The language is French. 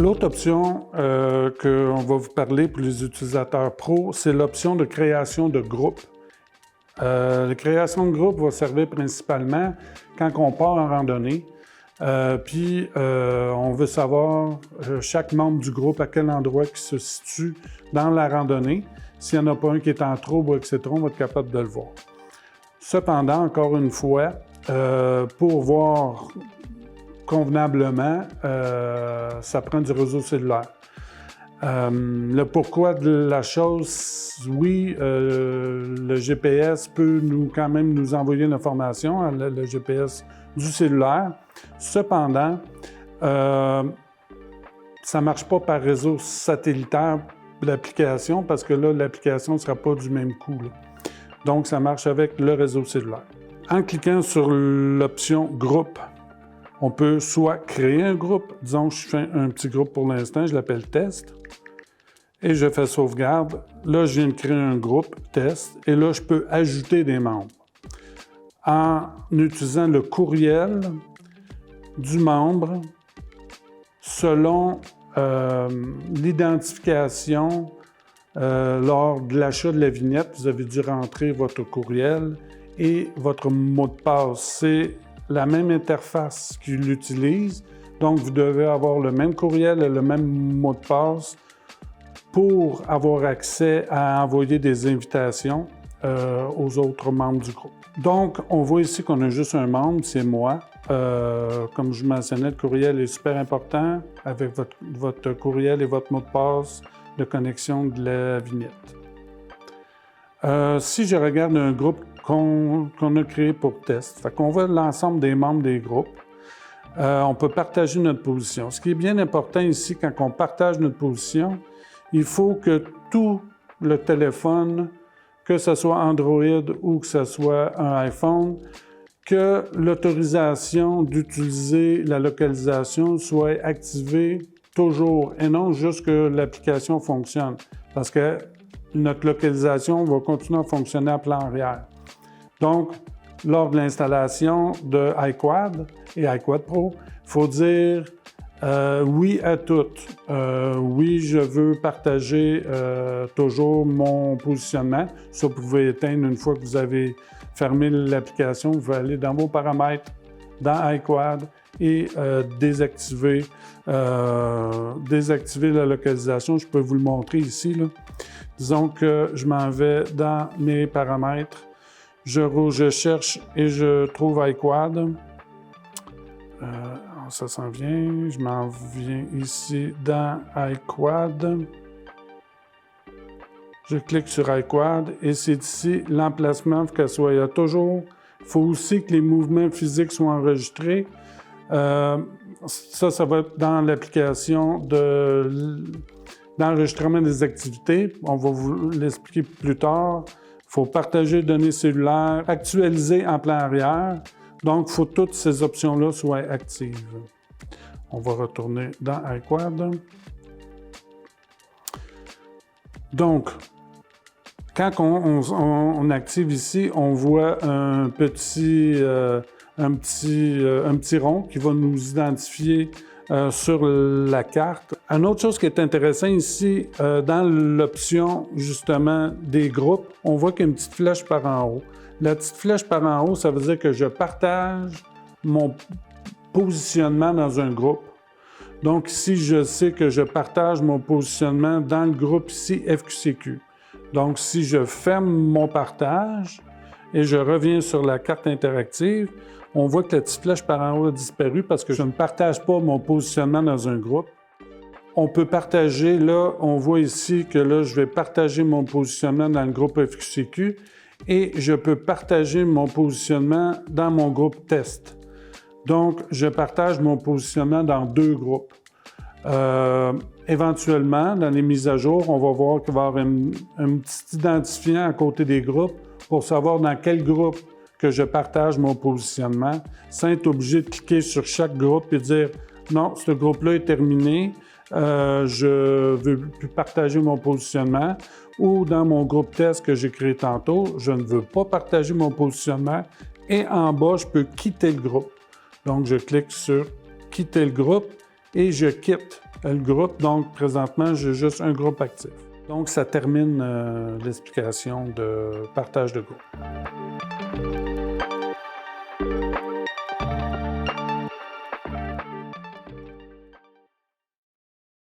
L'autre option qu'on va vous parler pour les utilisateurs pro, c'est l'option de création de groupe. La création de groupe va servir principalement quand on part en randonnée, puis on veut savoir chaque membre du groupe à quel endroit il se situe dans la randonnée. S'il n'y en a pas un qui est en trouble, etc., on va être capable de le voir. Cependant, encore une fois, pour voir convenablement, ça prend du réseau cellulaire. Le pourquoi de la chose, oui, le GPS peut quand même nous envoyer l'information, le GPS du cellulaire. Cependant, ça ne marche pas par réseau satellitaire l'application parce que là, l'application ne sera pas du même coup, là. Donc, ça marche avec le réseau cellulaire. En cliquant sur l'option « Groupe », on peut soit créer un groupe, disons que je fais un petit groupe pour l'instant, je l'appelle « Test », et je fais « Sauvegarde ». Là, je viens de créer un groupe « Test » et là, je peux ajouter des membres en utilisant le courriel du membre selon l'identification lors de l'achat de la vignette. Vous avez dû rentrer votre courriel et votre mot de passe. C'est la même interface qu'il utilise, donc vous devez avoir le même courriel et le même mot de passe pour avoir accès à envoyer des invitations aux autres membres du groupe. Donc, on voit ici qu'on a juste un membre, c'est moi. Comme je mentionnais, le courriel est super important avec votre courriel et votre mot de passe de connexion de la vignette. Si je regarde un groupe qu'on a créé pour test, fait qu'on voit l'ensemble des membres des groupes, on peut partager notre position. Ce qui est bien important ici, quand on partage notre position, il faut que tout le téléphone, que ce soit Android ou que ce soit un iPhone, que l'autorisation d'utiliser la localisation soit activée toujours et non juste que l'application fonctionne. Parce que notre localisation va continuer à fonctionner à plan arrière. Donc, lors de l'installation de iQuad et iQuad Pro, il faut dire oui à tout. Oui, je veux partager toujours mon positionnement. Ça, vous pouvez éteindre une fois que vous avez fermé l'application. Vous pouvez aller dans vos paramètres, dans iQuad et désactiver la localisation. Je peux vous le montrer ici, là. Disons que je m'en vais dans mes paramètres. Je cherche et je trouve iQuad. Ça s'en vient. Je m'en viens ici dans iQuad. Je clique sur iQuad et c'est ici l'emplacement qu'il soit. Il faut aussi que les mouvements physiques soient enregistrés. Ça va être dans l'application d'enregistrement des activités. On va vous l'expliquer plus tard. Il faut partager les données cellulaires, actualiser en plan arrière. Donc, il faut que toutes ces options-là soient actives. On va retourner dans iQuad. Donc, quand on active ici, on voit un petit rond qui va nous identifier sur la carte. Une autre chose qui est intéressante ici, dans l'option justement des groupes, on voit qu'il y a une petite flèche par en haut. La petite flèche par en haut, ça veut dire que je partage mon positionnement dans un groupe. Donc ici, je sais que je partage mon positionnement dans le groupe ici FQCQ. Donc si je ferme mon partage et je reviens sur la carte interactive, on voit que la petite flèche par en haut a disparu parce que je ne partage pas mon positionnement dans un groupe. On peut partager, là, on voit ici que là, je vais partager mon positionnement dans le groupe FQCQ et je peux partager mon positionnement dans mon groupe test. Donc, je partage mon positionnement dans deux groupes. Éventuellement, dans les mises à jour, on va voir qu'il va y avoir un petit identifiant à côté des groupes pour savoir dans quel groupe que je partage mon positionnement, sans être obligé de cliquer sur chaque groupe et dire « Non, ce groupe-là est terminé, je ne veux plus partager mon positionnement » ou dans mon groupe test que j'ai créé tantôt, je ne veux pas partager mon positionnement et en bas, je peux quitter le groupe. Donc, je clique sur « Quitter le groupe » et je quitte le groupe. Donc, présentement, j'ai juste un groupe actif. Donc, ça termine l'explication de partage de groupe.